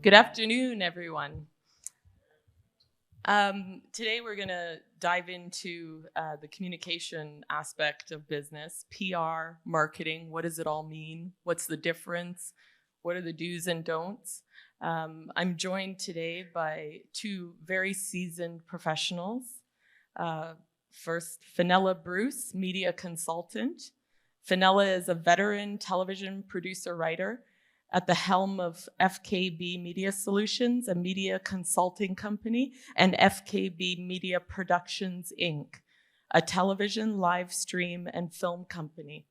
Good afternoon, everyone. Today we're going to dive into the communication aspect of business, PR, marketing. What does it all mean? What's the difference? What are the do's and don'ts? I'm joined today by two very seasoned professionals. First, Fennella Bruce, media consultant. Fennella is a veteran television producer-writer at the helm of FKB Media Solutions, a media consulting company, and FKB Media Productions, Inc., a television, live stream, and film company.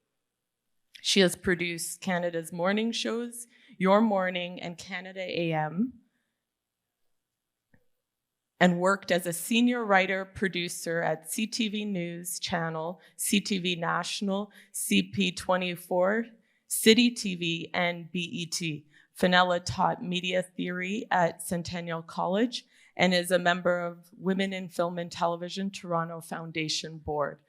She has produced Canada's morning shows, Your Morning and Canada AM, and worked as a senior writer-producer at CTV News Channel, CTV National, CP24, City TV, and BET. Fennella taught media theory at Centennial College and is a member of Women in Film and Television Toronto Foundation Board.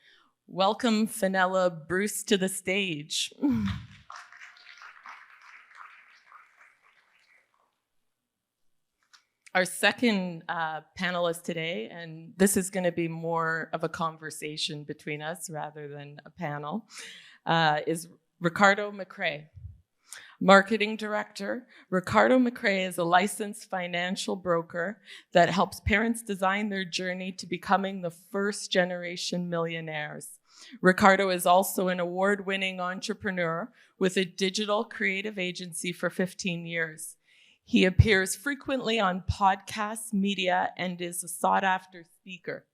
Welcome, Fennella Bruce, to the stage. Our second panelist today, and this is going to be more of a conversation between us rather than a panel, is Ricardo McCrae, Marketing Director. Ricardo McCrae is a licensed financial broker that helps parents design their journey to becoming the first generation millionaires. Ricardo is also an award-winning entrepreneur with a digital creative agency for 15 years. He appears frequently on podcasts, media, and is a sought-after speaker.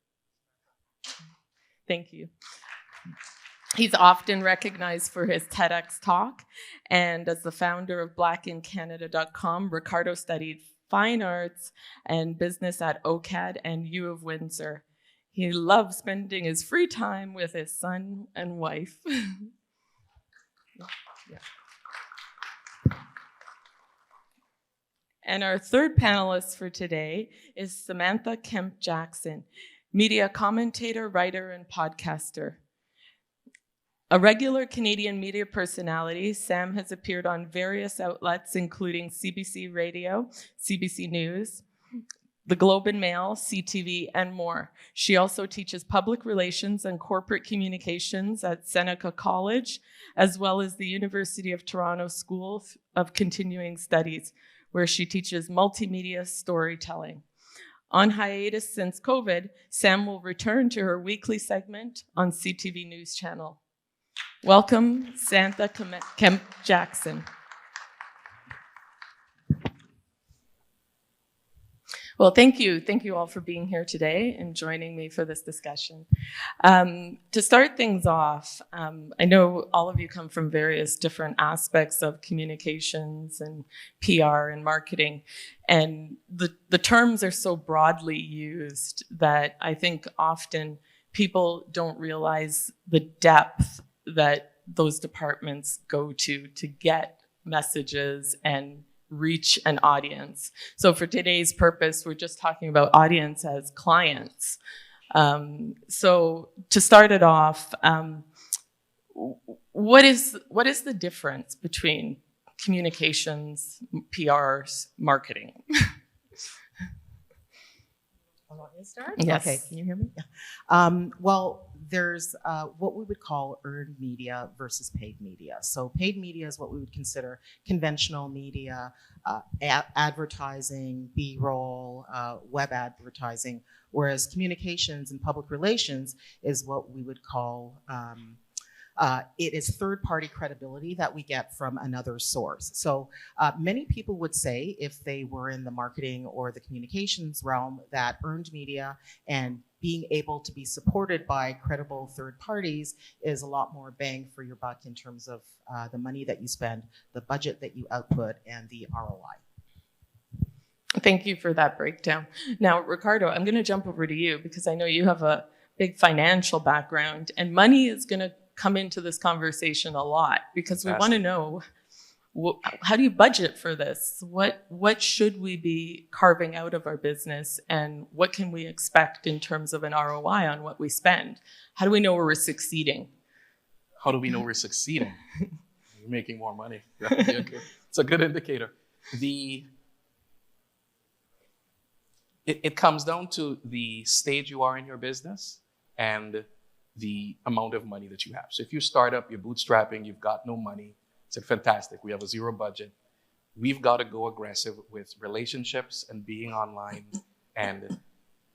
Thank you. He's often recognized for his TEDx talk, and as the founder of blackincanada.com, Ricardo studied fine arts and business at OCAD and U of Windsor. He loves spending his free time with his son and wife. Yeah. And our third panelist for today is Samantha Kemp-Jackson, media commentator, writer, and podcaster. A regular Canadian media personality, Sam has appeared on various outlets, including CBC Radio, CBC News, The Globe and Mail, CTV, and more. She also teaches public relations and corporate communications at Seneca College, as well as the University of Toronto School of Continuing Studies, where she teaches multimedia storytelling. On hiatus since COVID, Sam will return to her weekly segment on CTV News Channel. Welcome, Samantha Kemp-Jackson. Well, thank you. Thank you all for being here today and joining me for this discussion. To start things off, I know all of you come from various different aspects of communications and PR and marketing, and the terms are so broadly used that I think often people don't realize the depth that those departments go to get messages and reach an audience. So for today's purpose, we're just talking about audience as clients. So to start it off, what is the difference between communications, PRs, marketing? Want me to start? Yes. Okay, can you hear me? Yeah. Well, there's what we would call earned media versus paid media. So paid media is what we would consider conventional media, advertising, B-roll, web advertising, whereas communications and public relations is what we would call it is third-party credibility that we get from another source. So many people would say, if they were in the marketing or the communications realm, that earned media and being able to be supported by credible third parties is a lot more bang for your buck in terms of the money that you spend, the budget that you output, and the ROI. Thank you for that breakdown. Now, Ricardo, I'm going to jump over to you because I know you have a big financial background, and money is going to come into this conversation a lot because we want to know, how do you budget for this? What should we be carving out of our business, and what can we expect in terms of an ROI on what we spend? How do we know we're succeeding? How do we know we're succeeding? We're making more money. It's a good indicator. it comes down to the stage you are in your business and the amount of money that you have. So if you start up, you're bootstrapping, you've got no money, it's fantastic. We have a zero budget. We've got to go aggressive with relationships and being online, and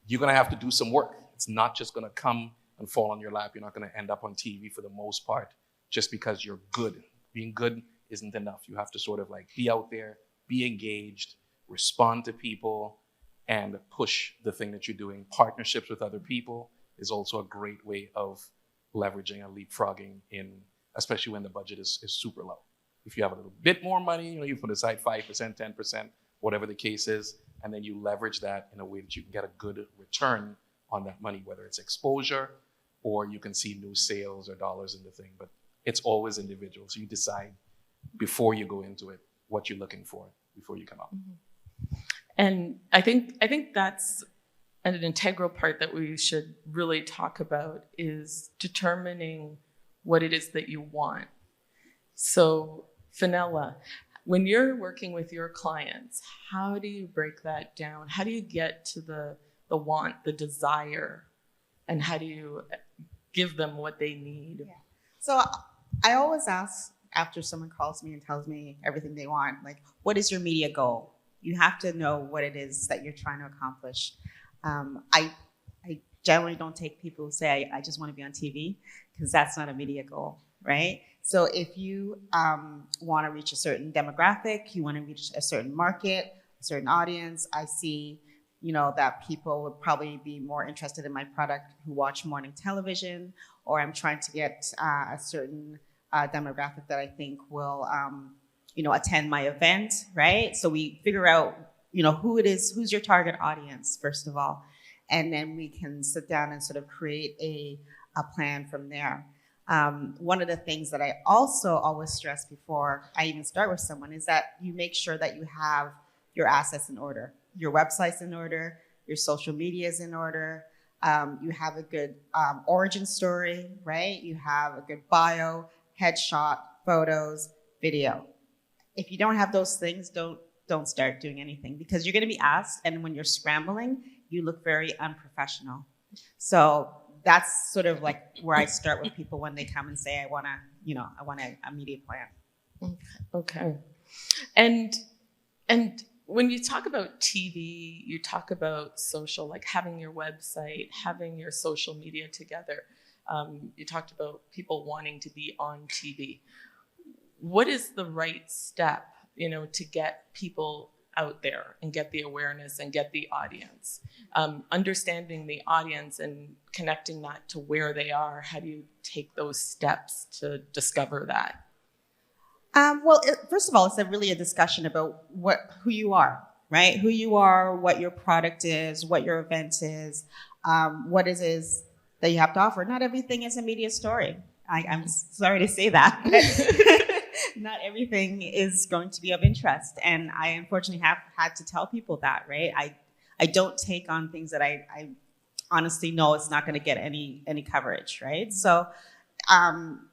you're going to have to do some work. It's not just going to come and fall on your lap. You're not going to end up on TV for the most part just because you're good. Being good isn't enough. You have to sort of like be out there, be engaged, respond to people, and push the thing that you're doing. Partnerships with other people is also a great way of leveraging and leapfrogging in, especially when the budget is super low. If you have a little bit more money, you put aside 5%, 10%, whatever the case is, and then you leverage that in a way that you can get a good return on that money, whether it's exposure or you can see new sales or dollars in the thing. But it's always individual. So you decide before you go into it what you're looking for before you come out. Mm-hmm. And I think that's an integral part that we should really talk about is determining what it is that you want. So, Fennella, when you're working with your clients, how do you break that down? How do you get to the want, the desire, and how do you give them what they need? Yeah. So I always ask after someone calls me and tells me everything they want, like, what is your media goal? You have to know what it is that you're trying to accomplish. I generally don't take people who say, I just want to be on TV, because that's not a media goal, right? So if you want to reach a certain demographic, you want to reach a certain market, a certain audience, I see, that people would probably be more interested in my product who watch morning television, or I'm trying to get a certain demographic that I think will, attend my event, right? So we figure out, who it is, who's your target audience, first of all, and then we can sit down and sort of create a plan from there. One of the things that I also always stress before I even start with someone is that you make sure that you have your assets in order, your website's in order, your social media is in order, you have a good origin story, right? You have a good bio, headshot, photos, video. If you don't have those things, don't start doing anything, because you're going to be asked, and when you're scrambling, you look very unprofessional. So that's sort of like where I start with people when they come and say, I want a media plan. Okay. And when you talk about TV, you talk about social, like having your website, having your social media together. You talked about people wanting to be on TV. What is the right step, to get people out there and get the awareness and get the audience? Understanding the audience and connecting that to where they are, how do you take those steps to discover that? First of all, it's really a discussion about who you are, right? Who you are, what your product is, what your event is, what it is that you have to offer. Not everything is a media story. I'm sorry to say that, but not everything is going to be of interest. And I unfortunately have had to tell people that, right? I don't take on things that I honestly know it's not going to get any coverage, right? So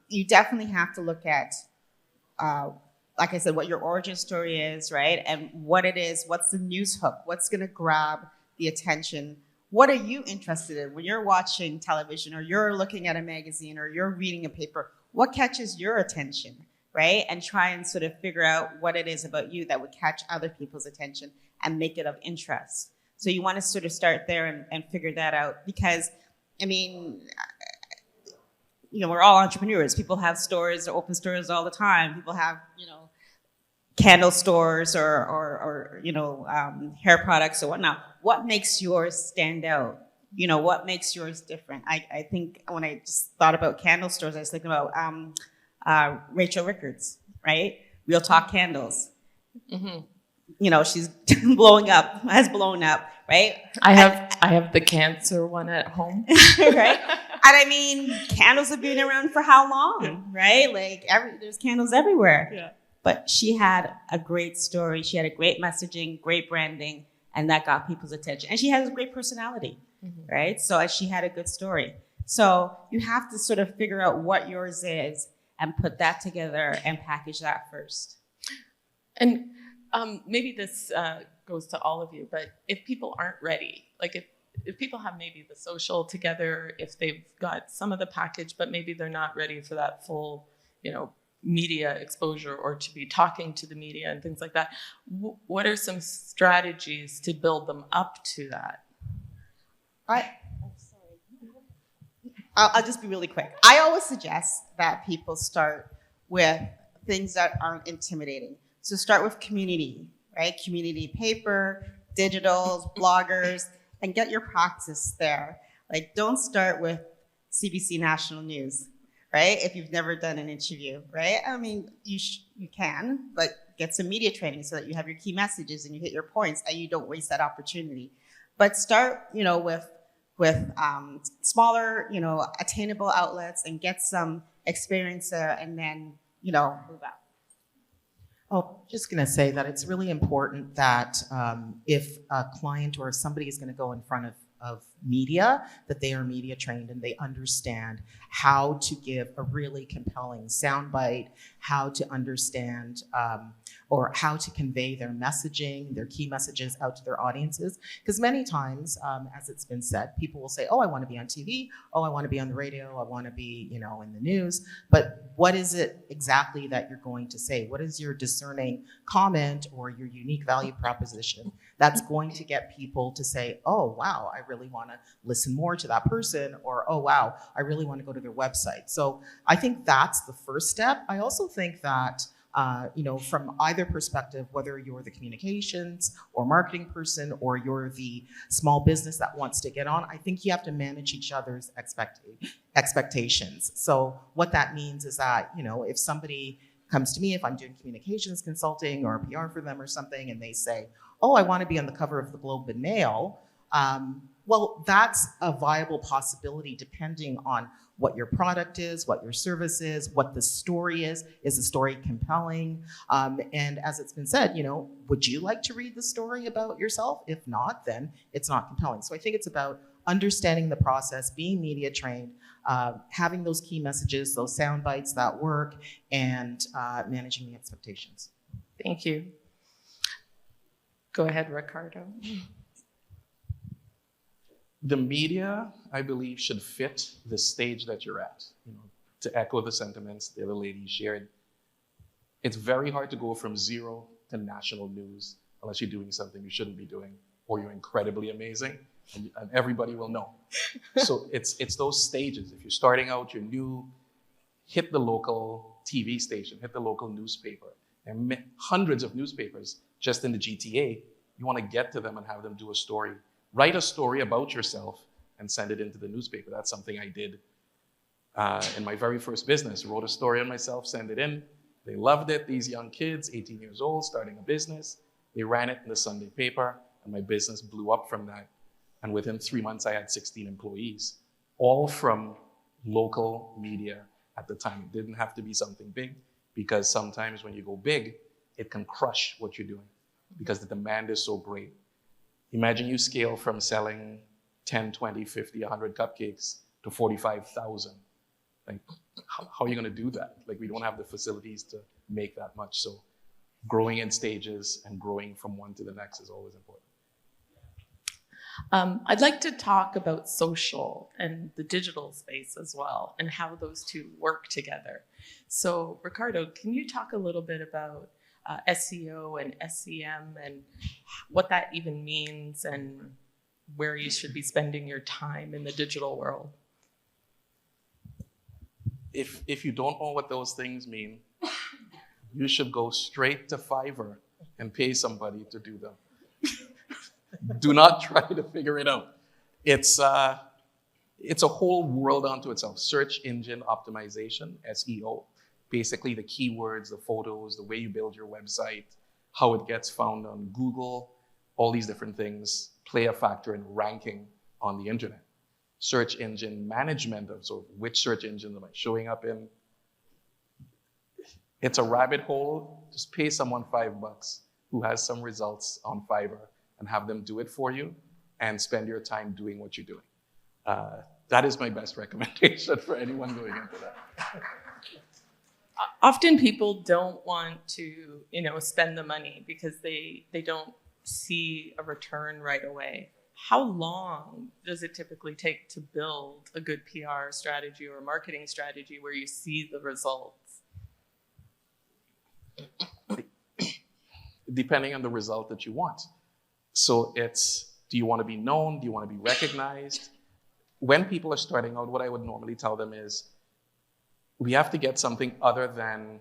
you definitely have to look at, like I said, what your origin story is, right? And what it is, what's the news hook? What's going to grab the attention? What are you interested in when you're watching television, or you're looking at a magazine, or you're reading a paper? What catches your attention, right? And try and sort of figure out what it is about you that would catch other people's attention and make it of interest. So you want to sort of start there and figure that out, because, we're all entrepreneurs. People have stores, or open stores all the time. People have, candle stores or hair products or whatnot. What makes yours stand out? What makes yours different? I think when I just thought about candle stores, I was thinking about Rachel Rickards, right? Real Talk Candles. Mm-hmm. She's has blown up, right? I have the cancer one at home. Right? And candles have been around for how long, right? Like there's candles everywhere. Yeah. But she had a great story. She had a great messaging, great branding, and that got people's attention. And she has a great personality, mm-hmm. right? So she had a good story. So you have to sort of figure out what yours is and put that together and package that first. And maybe this goes to all of you, but if people aren't ready, like if people have maybe the social together, if they've got some of the package, but maybe they're not ready for that full, media exposure or to be talking to the media and things like that, what are some strategies to build them up to that? I'll just be really quick. I always suggest that people start with things that aren't intimidating. So start with community, right? Community paper, digitals, bloggers, and get your practice there. Like, don't start with CBC National News, right? If you've never done an interview, right? I mean, you can, but get some media training so that you have your key messages and you hit your points and you don't waste that opportunity. But start, with smaller, attainable outlets and get some experience there, and then, move out. Oh, just going to say that it's really important that if a client or if somebody is going to go in front of media, that they are media trained and they understand how to give a really compelling soundbite, how to understand or how to convey their messaging, their key messages out to their audiences. Because many times, as it's been said, people will say, oh, I want to be on TV, oh, I want to be on the radio, I want to be, in the news. But what is it exactly that you're going to say? What is your discerning comment or your unique value proposition that's going to get people to say, oh, wow, I really want to listen more to that person, or, oh, wow, I really want to go to their website. So I think that's the first step. I also think that from either perspective, whether you're the communications or marketing person or you're the small business that wants to get on, I think you have to manage each other's expectations. So what that means is that, if somebody comes to me, if I'm doing communications consulting or PR for them or something, and they say, oh, I want to be on the cover of the Globe and Mail, well, that's a viable possibility depending on what your product is, what your service is, what the story is. Is the story compelling? And as it's been said, would you like to read the story about yourself? If not, then it's not compelling. So I think it's about understanding the process, being media trained, having those key messages, those sound bites that work, and managing the expectations. Thank you. Go ahead, Ricardo. The media, I believe, should fit the stage that you're at. To echo the sentiments the other lady shared, it's very hard to go from zero to national news unless you're doing something you shouldn't be doing, or you're incredibly amazing, and everybody will know. So it's those stages. If you're starting out, you're new, hit the local TV station, hit the local newspaper. There are hundreds of newspapers just in the GTA. You want to get to them and have them do a story. Write a story about yourself and send it into the newspaper. That's something I did in my very first business. Wrote a story on myself, sent it in. They loved it. These young kids, 18 years old, starting a business. They ran it in the Sunday paper, and my business blew up from that. And within 3 months, I had 16 employees, all from local media at the time. It didn't have to be something big, because sometimes when you go big, it can crush what you're doing because the demand is so great. Imagine you scale from selling 10, 20, 50, 100 cupcakes to 45,000. Like, how are you going to do that? Like, we don't have the facilities to make that much. So growing in stages and growing from one to the next is always important. I'd like to talk about social and the digital space as well, and how those two work together. So, Ricardo, can you talk a little bit about SEO and SEM and what that even means and where you should be spending your time in the digital world? If you don't know what those things mean, you should go straight to Fiverr and pay somebody to do them. Do not try to figure it out. It's a whole world unto itself. Search engine optimization, SEO. Basically the keywords, the photos, the way you build your website, how it gets found on Google, all these different things play a factor in ranking on the internet. Search engine management, so which search engine am I showing up in? It's a rabbit hole. Just pay someone $5 who has some results on Fiverr and have them do it for you, and spend your time doing what you're doing. That is my best recommendation for anyone going into that. Often people don't want to, spend the money because they don't see a return right away. How long does it typically take to build a good PR strategy or marketing strategy where you see the results? Depending on the result that you want. So it's, do you want to be known? Do you want to be recognized? When people are starting out, what I would normally tell them is, we have to get something other than,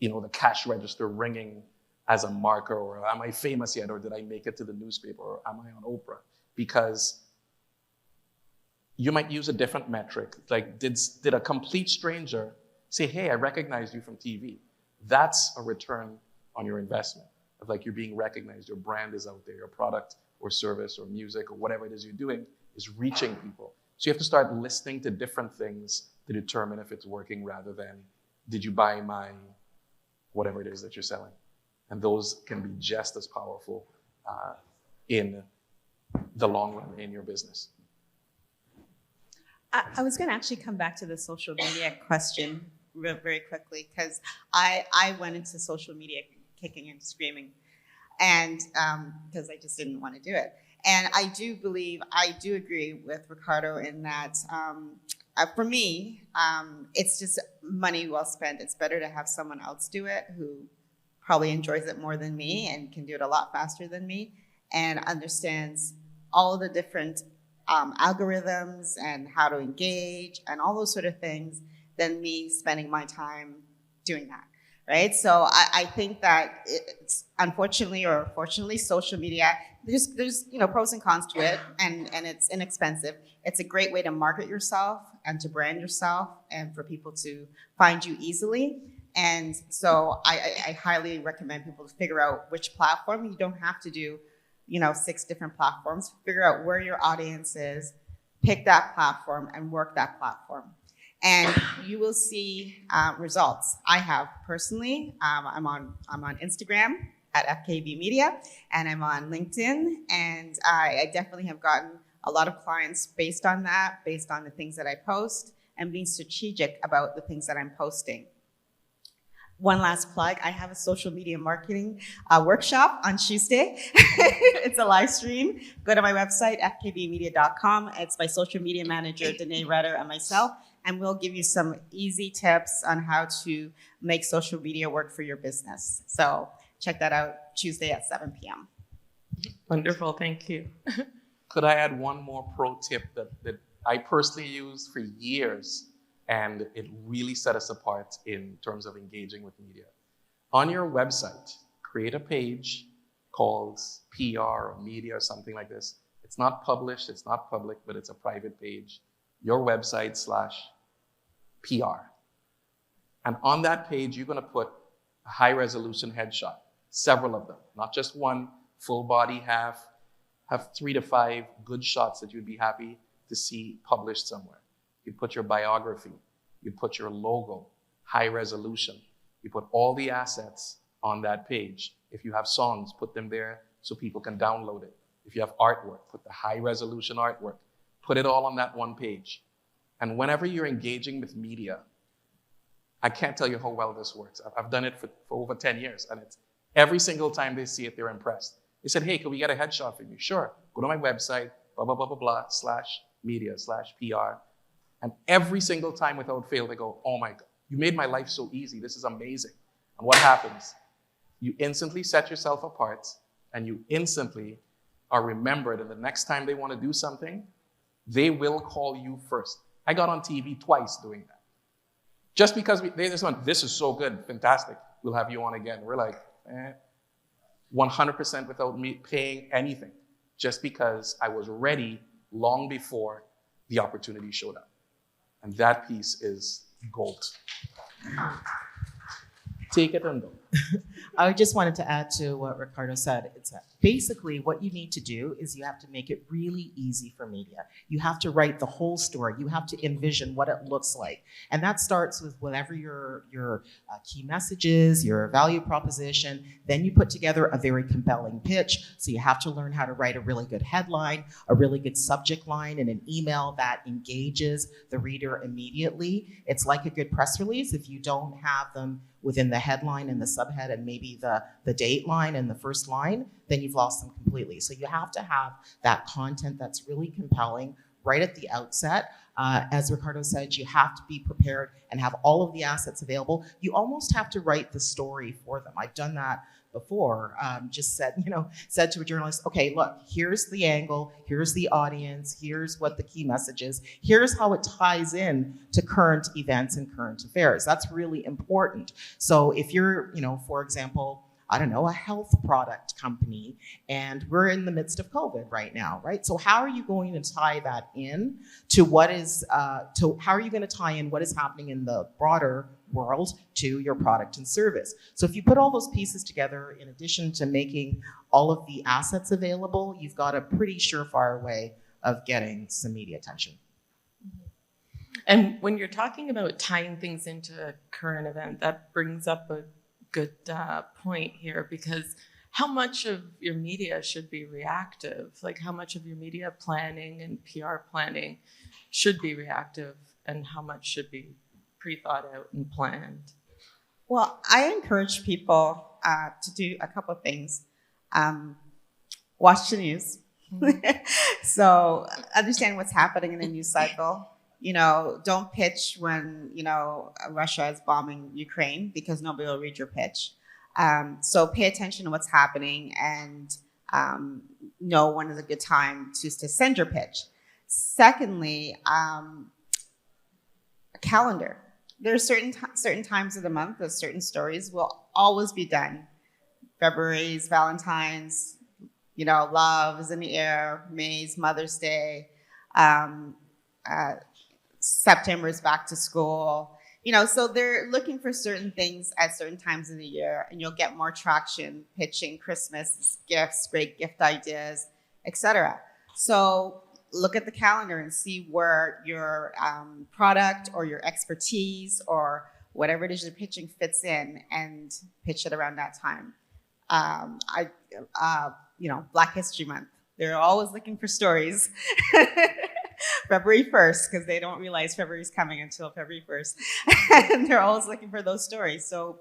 the cash register ringing as a marker, or am I famous yet, or did I make it to the newspaper, or am I on Oprah? Because you might use a different metric. Like, did a complete stranger say, hey, I recognized you from TV? That's a return on your investment. Of like, you're being recognized, your brand is out there, your product or service or music or whatever it is you're doing is reaching people. So you have to start listening to different things to determine if it's working, rather than, did you buy my whatever it is that you're selling? And those can be just as powerful in the long run in your business. I was going to actually come back to the social media question very quickly, because I went into social media kicking and screaming, and because I just didn't want to do it. And I do agree with Ricardo in that for me, it's just money well spent. It's better to have someone else do it who probably enjoys it more than me and can do it a lot faster than me and understands all of the different algorithms and how to engage and all those sort of things than me spending my time doing that. Right, so I think that it's unfortunately or fortunately, social media, there's pros and cons to it, and it's inexpensive. It's a great way to market yourself and to brand yourself and for people to find you easily. And so I highly recommend people to figure out which platform. You don't have to do 6 different platforms. Figure out where your audience is, pick that platform, and work that platform. And you will see results. I have personally. I'm on Instagram at FKB Media, and I'm on LinkedIn. And I definitely have gotten a lot of clients based on that, based on the things that I post, and being strategic about the things that I'm posting. One last plug, I have a social media marketing workshop on Tuesday. It's a live stream. Go to my website, fkbmedia.com. It's my social media manager, Danae Redder, and myself. And we'll give you some easy tips on how to make social media work for your business. So check that out Tuesday at 7 p.m. Wonderful, thank you. Could I add one more pro tip that I personally used for years, and it really set us apart in terms of engaging with media? On your website, create a page called PR or media or something like this. It's not published, it's not public, but it's a private page. Your website /PR. And on that page, you're going to put a high resolution headshot, several of them, not just one, full body, have 3 to 5 good shots that you'd be happy to see published somewhere. You put your biography, you put your logo, high resolution. You put all the assets on that page. If you have songs, put them there so people can download it. If you have artwork, put the high resolution artwork. Put it all on that one page. And whenever you're engaging with media, I can't tell you how well this works. I've done it for over 10 years, and it's every single time they see it, they're impressed. They said, hey, can we get a headshot for you? Sure. Go to my website, blah, blah, blah, blah, blah, /media/PR. And every single time without fail, they go, oh my God, you made my life so easy. This is amazing. And what happens? You instantly set yourself apart, and you instantly are remembered. And the next time they want to do something, they will call you first. I got on TV twice doing that. Just because they just went, this is so good, fantastic, we'll have you on again. We're like, 100% without me paying anything, just because I was ready long before the opportunity showed up. And that piece is gold. Take it and go. I just wanted to add to what Ricardo said. It's basically what you need to do is you have to make it really easy for media. You have to write the whole story. You have to envision what it looks like. And that starts with whatever your key message is, your value proposition. Then you put together a very compelling pitch. So you have to learn how to write a really good headline, a really good subject line, and an email that engages the reader immediately. It's like a good press release. If you don't have them within the headline and the subhead and maybe the date line and the first line, then you've lost them completely. So you have to have that content that's really compelling right at the outset. As Ricardo said, you have to be prepared and have all of the assets available. You almost have to write the story for them. I've done that before. Just said to a journalist, okay, look, here's the angle, here's the audience, here's what the key message is, here's how it ties in to current events and current affairs. That's really important. So if you're, for example, I don't know, a health product company, and we're in the midst of COVID right now, right? So how are you going to tie that in to what is, how are you going to tie in what is happening in the broader world to your product and service? So if you put all those pieces together, in addition to making all of the assets available, you've got a pretty surefire way of getting some media attention. And when you're talking about tying things into a current event, that brings up a good point here, because how much of your media should be reactive? Like, how much of your media planning and PR planning should be reactive, and how much should be pre-thought out and planned? Well, I encourage people to do a couple of things. Watch the news. So understand what's happening in the news cycle. Don't pitch when, Russia is bombing Ukraine, because nobody will read your pitch. So pay attention to what's happening and know when is a good time to send your pitch. Secondly, a calendar. There are certain times of the month that certain stories will always be done. February's Valentine's, love is in the air. May's Mother's Day. September's back to school. So they're looking for certain things at certain times of the year, and you'll get more traction pitching Christmas gifts, great gift ideas, etc. So look at the calendar and see where your product or your expertise or whatever it is you're pitching fits in, and pitch it around that time. Black History Month. They're always looking for stories. February 1st, because they don't realize February's coming until February 1st. And they're always looking for those stories. So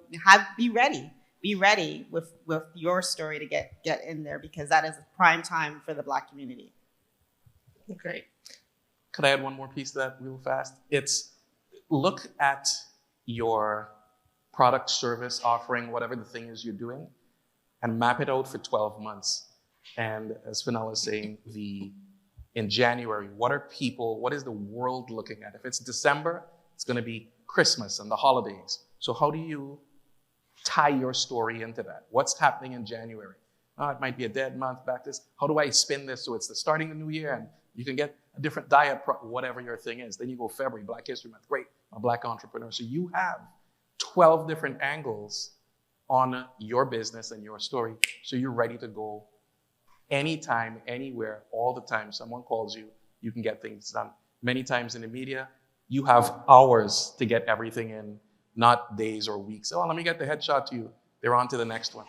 be ready. Be ready with your story to get in there, because that is prime time for the Black community. Great. Could I add one more piece to that real fast? It's look at your product, service, offering, whatever the thing is you're doing, and map it out for 12 months. And as Fennella is saying, in January, what is the world looking at? If it's December, it's going to be Christmas and the holidays. So how do you tie your story into that? What's happening in January? It might be a dead month back this. How do I spin this so it's the starting of the new year and you can get a different diet, whatever your thing is. Then you go February, Black History Month. Great, I'm a Black entrepreneur. So you have 12 different angles on your business and your story. So you're ready to go anytime, anywhere, all the time. Someone calls you, you can get things done. Many times in the media, you have hours to get everything in, not days or weeks. Oh, let me get the headshot to you. They're on to the next one.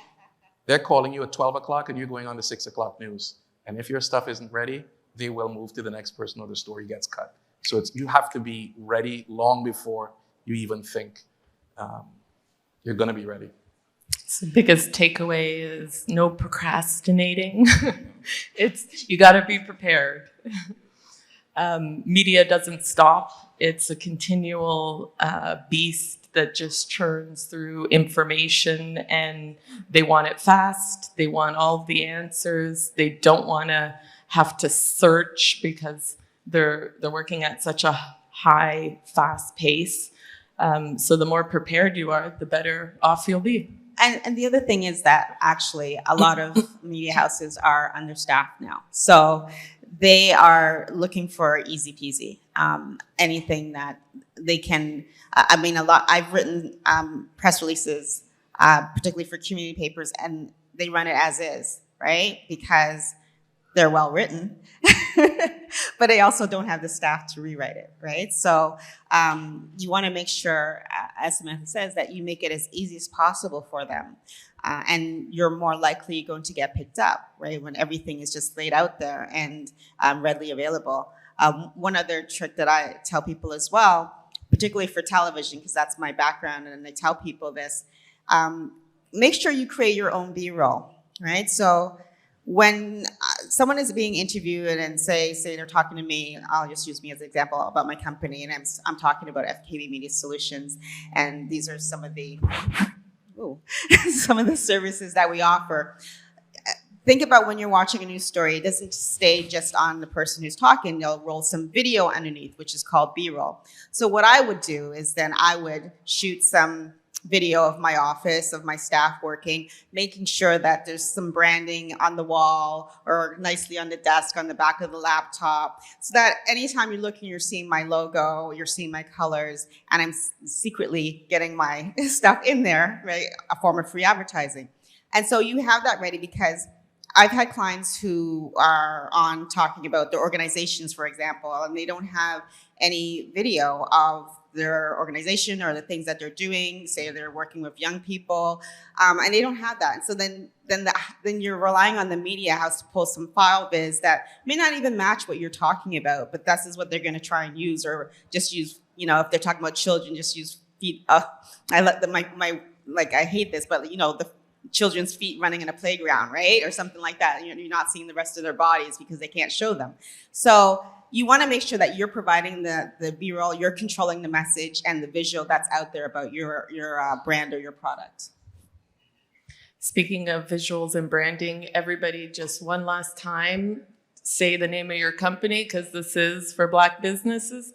They're calling you at 12 o'clock and you're going on to 6 o'clock news. And if your stuff isn't ready, they will move to the next person or the story gets cut. So you have to be ready long before you even think you're going to be ready. So the biggest takeaway is no procrastinating. You got to be prepared. Media doesn't stop. It's a continual beast that just churns through information, and they want it fast. They want all the answers. They don't want to have to search because they're working at such a high, fast pace. So the more prepared you are, the better off you'll be. And the other thing is that actually a lot of media houses are understaffed now. So they are looking for easy peasy, anything that they can. I've written press releases, particularly for community papers, and they run it as is, right? Because they're well written, but they also don't have the staff to rewrite it, right? So you want to make sure, as Samantha says, that you make it as easy as possible for them. And you're more likely going to get picked up, right, when everything is just laid out there and readily available. One other trick that I tell people as well, particularly for television, because that's my background, and I tell people this, make sure you create your own B-roll, right? So when someone is being interviewed and say they're talking to me, I'll just use me as an example about my company, and I'm talking about FKB Media Solutions, and these are some of the some of the services that we offer. Think about when you're watching a news story, it doesn't stay just on the person who's talking. They'll roll some video underneath, which is called B-roll. So what I would do is then I would shoot some video of my office, of my staff working, making sure that there's some branding on the wall or nicely on the desk, on the back of the laptop, so that anytime you're looking, you're seeing my logo, you're seeing my colors, and I'm secretly getting my stuff in there, right? A form of free advertising. And so you have that ready, because I've had clients who are on talking about their organizations, for example, and they don't have any video of their organization or the things that they're doing. Say they're working with young people, and they don't have that. And so then you're relying on the media house to pull some file viz that may not even match what you're talking about, but this is what they're going to try and use, or just use, if they're talking about children, just use feet. I let them, I hate this, but the children's feet running in a playground, right? Or something like that. You're not seeing the rest of their bodies because they can't show them. So you want to make sure that you're providing the B-roll, you're controlling the message and the visual that's out there about your brand or your product. Speaking of visuals and branding, everybody just one last time, say the name of your company, because this is for Black businesses.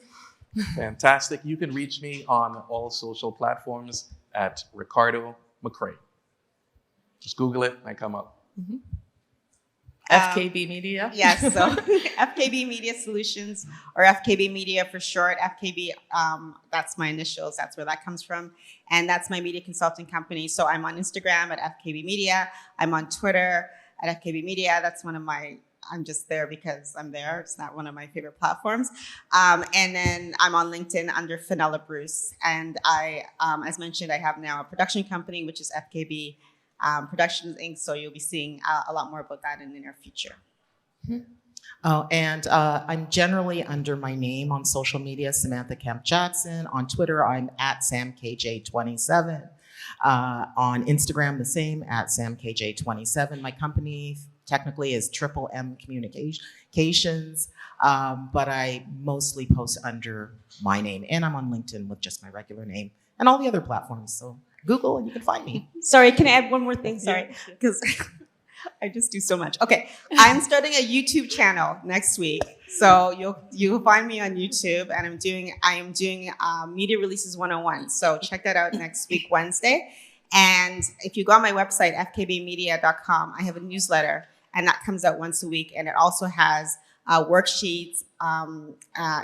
Fantastic. You can reach me on all social platforms at Ricardo McCrae. Just Google it, I come up. Mm-hmm. FKB Media? Yes, so FKB Media Solutions, or FKB Media for short. FKB, that's my initials, that's where that comes from. And that's my media consulting company. So I'm on Instagram at FKB Media. I'm on Twitter at FKB Media. That's I'm just there because I'm there. It's not one of my favorite platforms. And then I'm on LinkedIn under Fennella Bruce. And I, as mentioned, I have now a production company, which is FKB Productions Inc. So you'll be seeing a lot more about that in the near future. Mm-hmm. Oh, and I'm generally under my name on social media, Samantha Kemp-Jackson. On Twitter, I'm at SamKJ27. On Instagram, the same, at SamKJ27. My company technically is Triple M Communications, but I mostly post under my name. And I'm on LinkedIn with just my regular name and all the other platforms. So Google and you can find me. Sorry, can I add one more thing? Sorry, because I just do so much. Okay, I'm starting a YouTube channel next week, so you'll find me on YouTube, and I am doing Media Releases 101. So check that out next week, Wednesday. And if you go on my website, fkbmedia.com, I have a newsletter, and that comes out once a week, and it also has worksheets,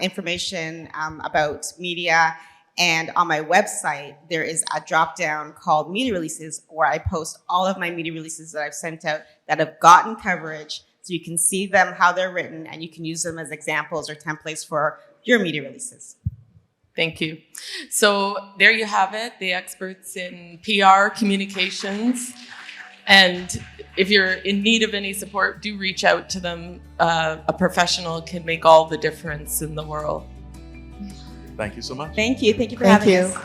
information about media. And on my website, there is a drop-down called Media Releases, where I post all of my media releases that I've sent out that have gotten coverage, so you can see them, how they're written, and you can use them as examples or templates for your media releases. Thank you. So there you have it, the experts in PR, communications. And if you're in need of any support, do reach out to them. A professional can make all the difference in the world. Thank you so much. Thank you. Thank you for having us.